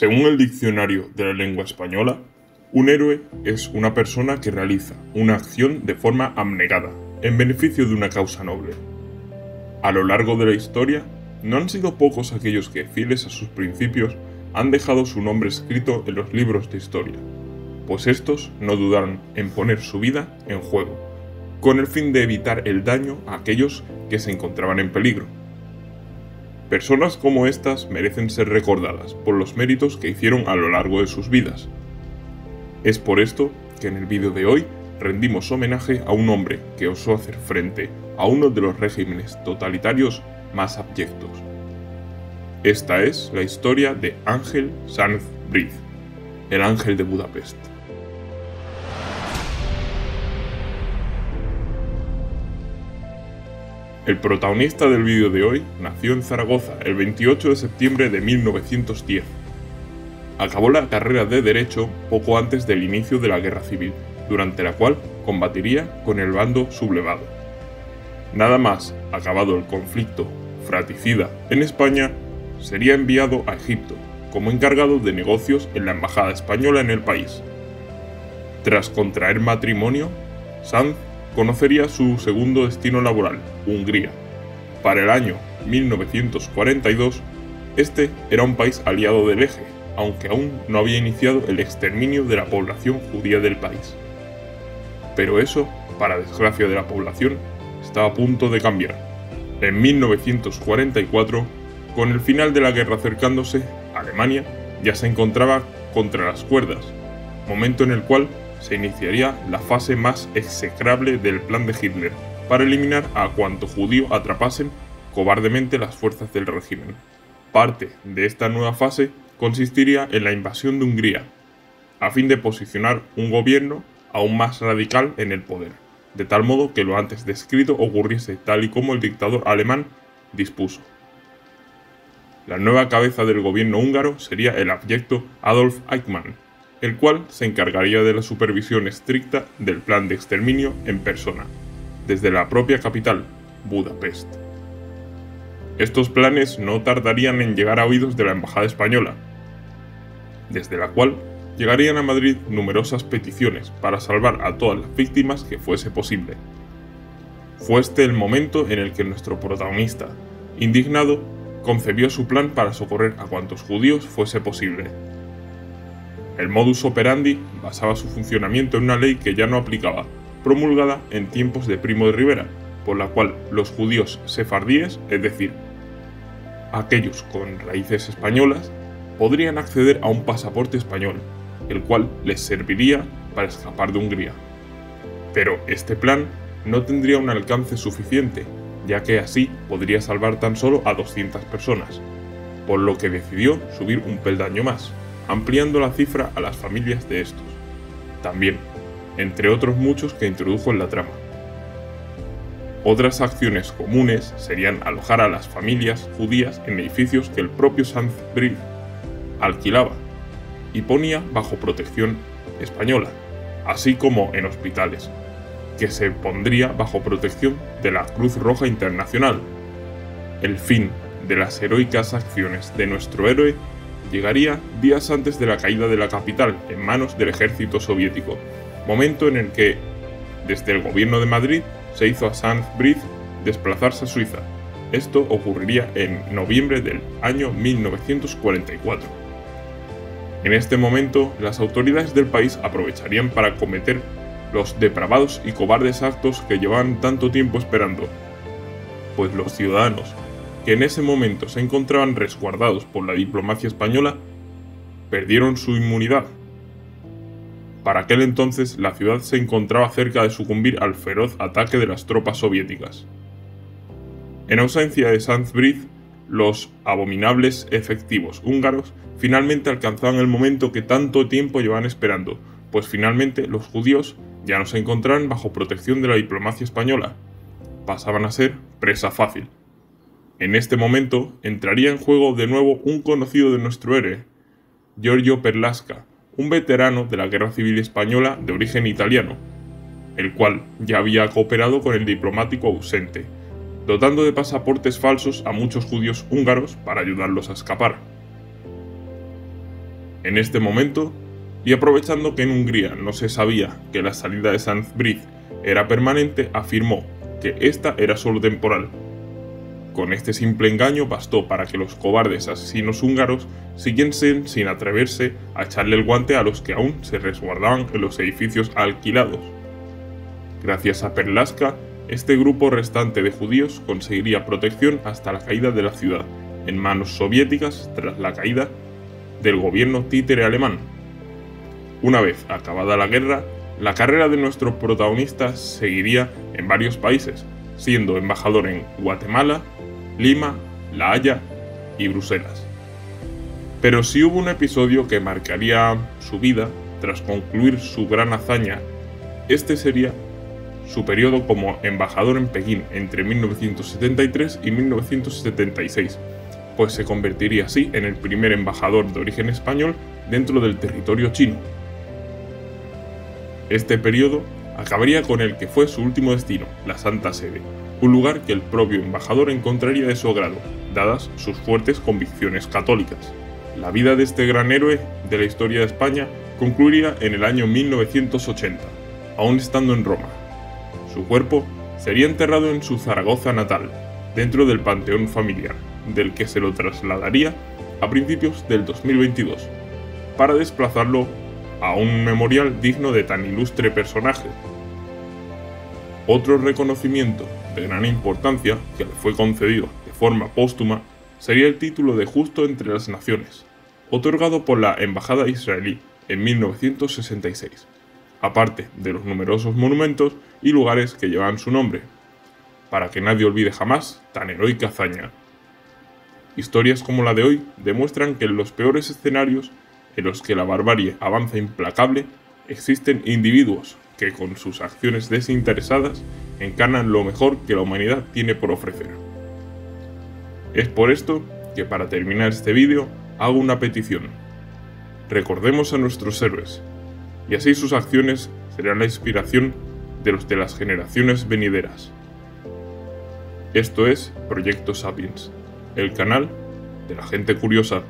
Según el diccionario de la lengua española, un héroe es una persona que realiza una acción de forma abnegada, en beneficio de una causa noble. A lo largo de la historia, no han sido pocos aquellos que, fieles a sus principios, han dejado su nombre escrito en los libros de historia, pues estos no dudaron en poner su vida en juego, con el fin de evitar el daño a aquellos que se encontraban en peligro. Personas como estas merecen ser recordadas por los méritos que hicieron a lo largo de sus vidas. Es por esto que en el vídeo de hoy rendimos homenaje a un hombre que osó hacer frente a uno de los regímenes totalitarios más abyectos. Esta es la historia de Ángel Sanz Briz, el Ángel de Budapest. El protagonista del vídeo de hoy nació en Zaragoza el 28 de septiembre de 1910. Acabó la carrera de Derecho poco antes del inicio de la Guerra Civil, durante la cual combatiría con el bando sublevado. Nada más acabado el conflicto fratricida en España, sería enviado a Egipto como encargado de negocios en la embajada española en el país. Tras contraer matrimonio, Sanz conocería su segundo destino laboral, Hungría. Para el año 1942, este era un país aliado del Eje, aunque aún no había iniciado el exterminio de la población judía del país. Pero eso, para desgracia de la población, estaba a punto de cambiar. En 1944, con el final de la guerra acercándose, Alemania ya se encontraba contra las cuerdas, momento en el cual se iniciaría la fase más execrable del plan de Hitler para eliminar a cuanto judío atrapasen cobardemente las fuerzas del régimen. Parte de esta nueva fase consistiría en la invasión de Hungría, a fin de posicionar un gobierno aún más radical en el poder, de tal modo que lo antes descrito ocurriese tal y como el dictador alemán dispuso. La nueva cabeza del gobierno húngaro sería el abyecto Adolf Eichmann, el cual se encargaría de la supervisión estricta del plan de exterminio en persona, desde la propia capital, Budapest. Estos planes no tardarían en llegar a oídos de la embajada española, desde la cual llegarían a Madrid numerosas peticiones para salvar a todas las víctimas que fuese posible. Fue este el momento en el que nuestro protagonista, indignado, concebió su plan para socorrer a cuantos judíos fuese posible. El modus operandi basaba su funcionamiento en una ley que ya no aplicaba, promulgada en tiempos de Primo de Rivera, por la cual los judíos sefardíes, es decir, aquellos con raíces españolas, podrían acceder a un pasaporte español, el cual les serviría para escapar de Hungría. Pero este plan no tendría un alcance suficiente, ya que así podría salvar tan solo a 200 personas, por lo que decidió subir un peldaño más, ampliando la cifra a las familias de estos. También, entre otros muchos que introdujo en la trama. Otras acciones comunes serían alojar a las familias judías en edificios que el propio Sanz Briz alquilaba y ponía bajo protección española, así como en hospitales, que se pondría bajo protección de la Cruz Roja Internacional. El fin de las heroicas acciones de nuestro héroe llegaría días antes de la caída de la capital en manos del ejército soviético, momento en el que, desde el gobierno de Madrid, se hizo a Sanz Briz desplazarse a Suiza. Esto ocurriría en noviembre del año 1944. En este momento, las autoridades del país aprovecharían para cometer los depravados y cobardes actos que llevaban tanto tiempo esperando, pues los ciudadanos, que en ese momento se encontraban resguardados por la diplomacia española, perdieron su inmunidad. Para aquel entonces, la ciudad se encontraba cerca de sucumbir al feroz ataque de las tropas soviéticas. En ausencia de Sanz Briz, los abominables efectivos húngaros finalmente alcanzaban el momento que tanto tiempo llevaban esperando, pues finalmente los judíos ya no se encontraban bajo protección de la diplomacia española, pasaban a ser presa fácil. En este momento entraría en juego de nuevo un conocido de nuestro héroe, Giorgio Perlasca, un veterano de la Guerra Civil Española de origen italiano, el cual ya había cooperado con el diplomático ausente, dotando de pasaportes falsos a muchos judíos húngaros para ayudarlos a escapar. En este momento, y aprovechando que en Hungría no se sabía que la salida de Santbriz era permanente, afirmó que esta era solo temporal. Con este simple engaño bastó para que los cobardes asesinos húngaros siguiesen sin atreverse a echarle el guante a los que aún se resguardaban en los edificios alquilados. Gracias a Perlaska, este grupo restante de judíos conseguiría protección hasta la caída de la ciudad, en manos soviéticas tras la caída del gobierno títere alemán. Una vez acabada la guerra, la carrera de nuestro protagonista seguiría en varios países, siendo embajador en Guatemala, Lima, La Haya y Bruselas. Pero si hubo un episodio que marcaría su vida tras concluir su gran hazaña, este sería su periodo como embajador en Pekín entre 1973 y 1976, pues se convertiría así en el primer embajador de origen español dentro del territorio chino. Este periodo acabaría con el que fue su último destino, la Santa Sede, un lugar que el propio embajador encontraría de su agrado, dadas sus fuertes convicciones católicas. La vida de este gran héroe de la historia de España concluiría en el año 1980, aún estando en Roma. Su cuerpo sería enterrado en su Zaragoza natal, dentro del panteón familiar, del que se lo trasladaría a principios del 2022, para desplazarlo a un memorial digno de tan ilustre personaje. Otro reconocimiento de gran importancia que le fue concedido de forma póstuma sería el título de Justo entre las Naciones, otorgado por la Embajada israelí en 1966, aparte de los numerosos monumentos y lugares que llevan su nombre, para que nadie olvide jamás tan heroica hazaña. Historias como la de hoy demuestran que en los peores escenarios en los que la barbarie avanza implacable, existen individuos que con sus acciones desinteresadas encarnan lo mejor que la humanidad tiene por ofrecer. Es por esto que para terminar este vídeo hago una petición. Recordemos a nuestros héroes, y así sus acciones serán la inspiración de los de las generaciones venideras. Esto es Proyecto Sapiens, el canal de la gente curiosa.